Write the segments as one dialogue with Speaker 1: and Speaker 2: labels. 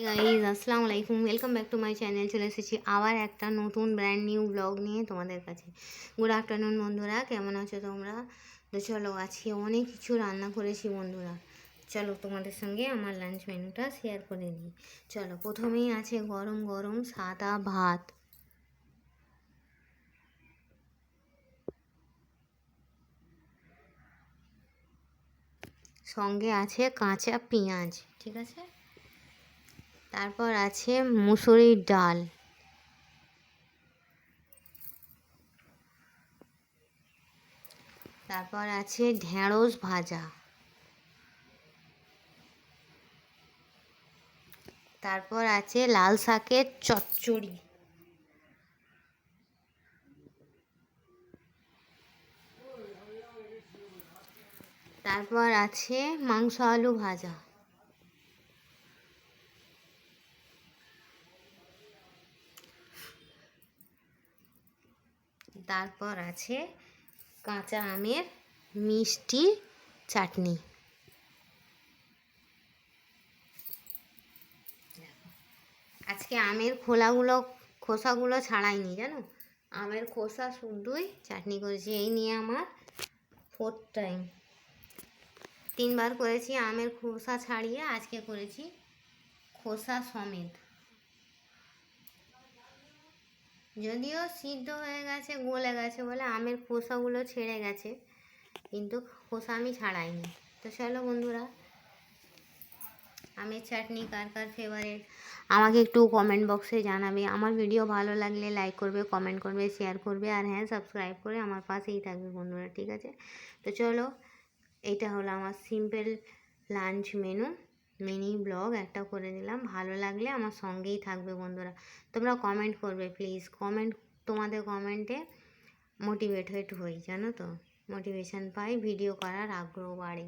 Speaker 1: Guys আসসালামু আলাইকুম, welcome back to my channel. চলে এসেছি আবার একটা নতুন ব্র্যান্ড নিউ ব্লগ নিয়ে তোমাদের কাছে। গুড আফটারনুন বন্ধুরা, কেমন আছো তোমরা? তো চলো, আজকে অনেক কিছু রান্না করেছি বন্ধুরা। চলো তোমাদের সঙ্গে আমার লাঞ্চ মেনুটা শেয়ার করে নিই। চলো, প্রথমেই আছে গরম গরম সাদা ভাত, সঙ্গে আছে কাঁচা পেঁয়াজ, ঠিক আছে। তারপর আছে মুসুরির ডাল, তারপর আছে ঢেঁড়স ভাজা, তারপর আছে লাল শাকের চচ্চড়ি, তারপর আছে মাংস আলু ভাজা, তারপর আছে কাঁচা আমের মিষ্টি চাটনি। আজকে আমের খোসাগুলো ছাড়াইনি, জানো, আমের খোসা শুদ্ধই চাটনি করেছি। এই নিয়ে আমার 4th টাইম, 3বার করেছি আমের খোসা ছাড়িয়ে, আজকে করেছি খোসা সমেত। যদিও সিদ্ধ হয়ে গেছে, গলে গেছে বলে আমের খোসাগুলো ছেড়ে গেছে, কিন্তু খোসা আমি ছাড়াইনি। তো চলো বন্ধুরা, আমের চাটনি কার কার ফেভারিট আমাকে একটু কমেন্ট বক্সে জানাবে। আমার ভিডিও ভালো লাগলে লাইক করবে, কমেন্ট করবে, শেয়ার করবে, আর হ্যাঁ, সাবস্ক্রাইব করে আমার পাশেই থাকবে বন্ধুরা, ঠিক আছে। তো চলো, এটা হলো আমার simple lunch menu, mini blog একটা করে দিলাম। ভালো লাগলে আমার সঙ্গেই থাকবে বন্ধুরা। তোমরা কমেন্ট করবে প্লিজ, তোমাদের কমেন্টে মোটিভেট হই, জানো তো, মোটিভেশন পাই, ভিডিও করার আগ্রহ বাড়ে,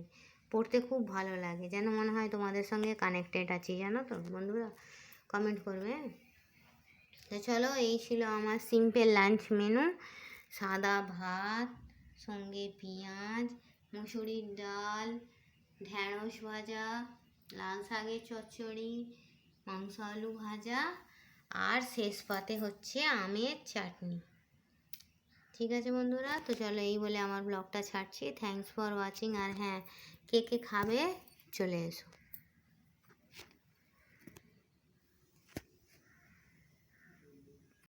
Speaker 1: পড়তে খুব ভালো লাগে, যেন মনে হয় তোমাদের সঙ্গে কানেক্টেড আছি, জানো তো বন্ধুরা। কমেন্ট করবে। তো চলো, এই ছিল আমার সিম্পল লাঞ্চ মেনু। সাদা ভাত, সঙ্গে পেঁয়াজ, মুসুরির ডাল, ঢেঁড়স ভাজা, লাল শাকের চচ্চড়ি, মাংস আলু ভাজা, আর শেষ পাতে হচ্ছে আমের চাটনি। ঠিক আছে বন্ধুরা, তো চলো, এই বলে আমার ব্লগটা ছাড়ছি। Thanks for watching. আর হ্যাঁ, কে কে খাবে চলে এসো।